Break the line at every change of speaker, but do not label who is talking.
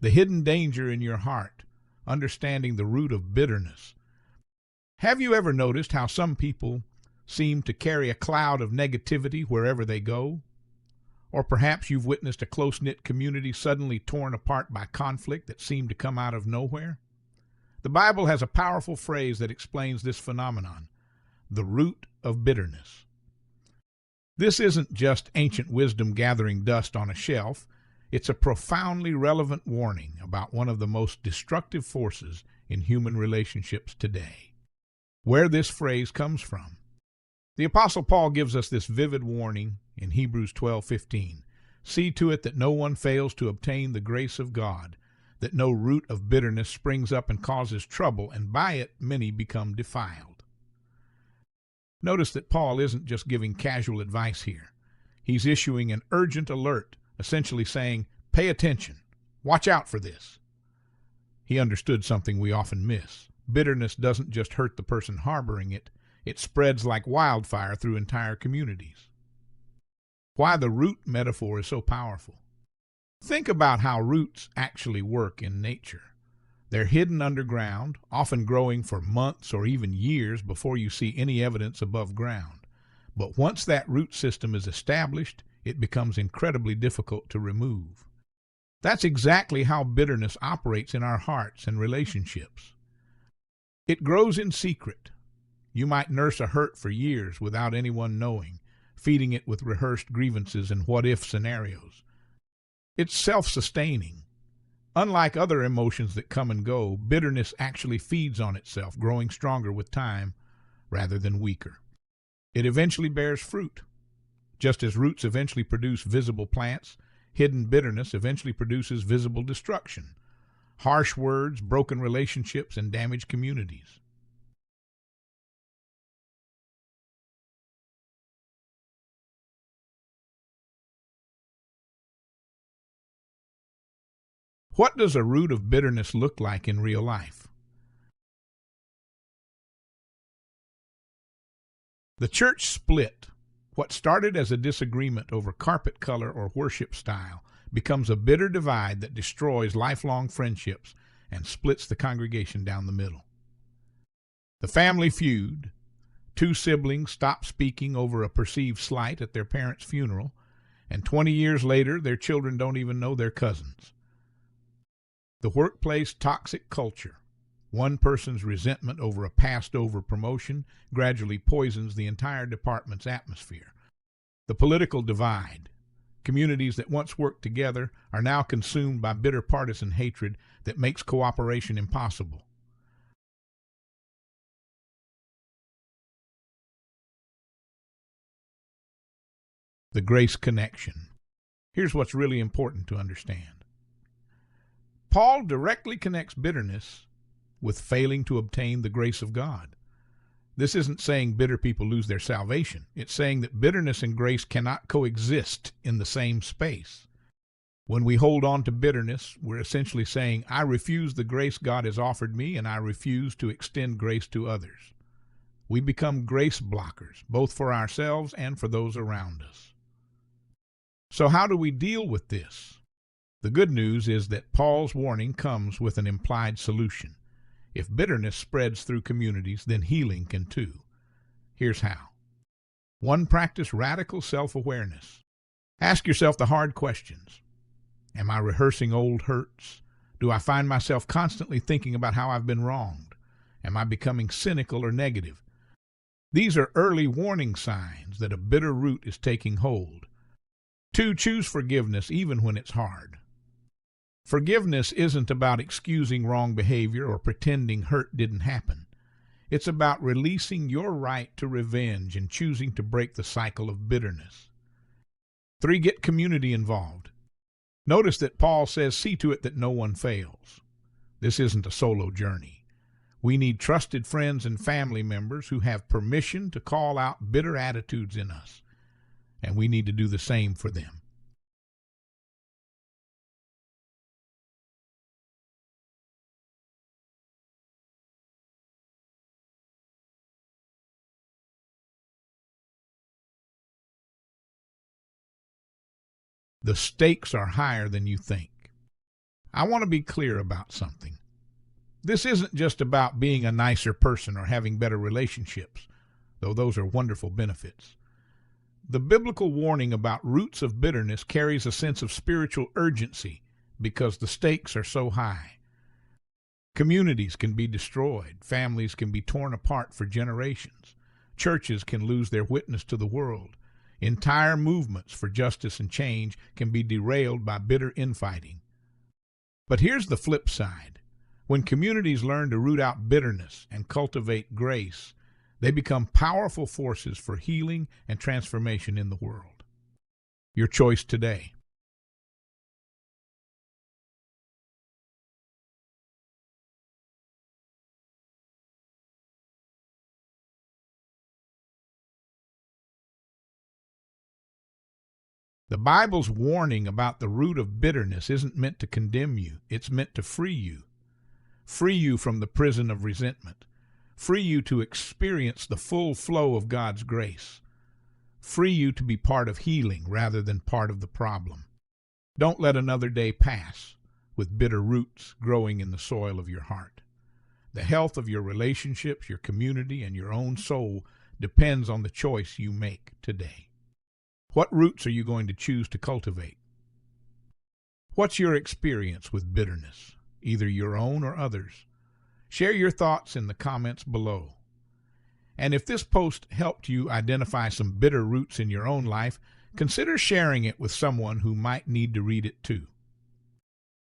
The hidden danger in your heart, understanding the root of bitterness. Have you ever noticed how some people seem to carry a cloud of negativity wherever they go? Or perhaps you've witnessed a close-knit community suddenly torn apart by conflict that seemed to come out of nowhere? The Bible has a powerful phrase that explains this phenomenon: the root of bitterness. This isn't just ancient wisdom gathering dust on a shelf. It's a profoundly relevant warning about one of the most destructive forces in human relationships today. Where this phrase comes from. The Apostle Paul gives us this vivid warning in Hebrews 12:15. See to it that no one fails to obtain the grace of God, that no root of bitterness springs up and causes trouble, and by it many become defiled. Notice that Paul isn't just giving casual advice here. He's issuing an urgent alert, essentially saying, pay attention, watch out for this. He understood something we often miss. Bitterness doesn't just hurt the person harboring it, it spreads like wildfire through entire communities. Why the root metaphor is so powerful. Think about how roots actually work in nature. They're hidden underground, often growing for months or even years before you see any evidence above ground. But once that root system is established, it becomes incredibly difficult to remove. That's exactly how bitterness operates in our hearts and relationships. It grows in secret. You might nurse a hurt for years without anyone knowing, feeding it with rehearsed grievances and what-if scenarios. It's self-sustaining. Unlike other emotions that come and go, bitterness actually feeds on itself, growing stronger with time rather than weaker. It eventually bears fruit. Just as roots eventually produce visible plants, hidden bitterness eventually produces visible destruction. Harsh words, broken relationships, and damaged communities. What does a root of bitterness look like in real life? The church split. What started as a disagreement over carpet color or worship style becomes a bitter divide that destroys lifelong friendships and splits the congregation down the middle. The family feud. Two siblings stop speaking over a perceived slight at their parents' funeral, and 20 years later, their children don't even know they're cousins. The workplace toxic culture. One person's resentment over a passed-over promotion gradually poisons the entire department's atmosphere. The political divide. Communities that once worked together are now consumed by bitter partisan hatred that makes cooperation impossible. The grace connection. Here's what's really important to understand. Paul directly connects bitterness with failing to obtain the grace of God. This isn't saying bitter people lose their salvation. It's saying that bitterness and grace cannot coexist in the same space. When we hold on to bitterness, we're essentially saying, I refuse the grace God has offered me, and I refuse to extend grace to others. We become grace blockers, both for ourselves and for those around us. So how do we deal with this? The good news is that Paul's warning comes with an implied solution. If bitterness spreads through communities, then healing can too. Here's how. 1. Practice radical self-awareness. Ask yourself the hard questions. Am I rehearsing old hurts? Do I find myself constantly thinking about how I've been wronged? Am I becoming cynical or negative? These are early warning signs that a bitter root is taking hold. 2. Choose forgiveness even when it's hard. Forgiveness isn't about excusing wrong behavior or pretending hurt didn't happen. It's about releasing your right to revenge and choosing to break the cycle of bitterness. 3. Get community involved. Notice that Paul says, see to it that no one fails. This isn't a solo journey. We need trusted friends and family members who have permission to call out bitter attitudes in us, and we need to do the same for them. The stakes are higher than you think. I want to be clear about something. This isn't just about being a nicer person or having better relationships, though those are wonderful benefits. The biblical warning about roots of bitterness carries a sense of spiritual urgency because the stakes are so high. Communities can be destroyed, families can be torn apart for generations, churches can lose their witness to the world, entire movements for justice and change can be derailed by bitter infighting. But here's the flip side. When communities learn to root out bitterness and cultivate grace, they become powerful forces for healing and transformation in the world. Your choice today. The Bible's warning about the root of bitterness isn't meant to condemn you. It's meant to free you. Free you from the prison of resentment. Free you to experience the full flow of God's grace. Free you to be part of healing rather than part of the problem. Don't let another day pass with bitter roots growing in the soil of your heart. The health of your relationships, your community, and your own soul depends on the choice you make today. What roots are you going to choose to cultivate? What's your experience with bitterness, either your own or others? Share your thoughts in the comments below. And if this post helped you identify some bitter roots in your own life, consider sharing it with someone who might need to read it too.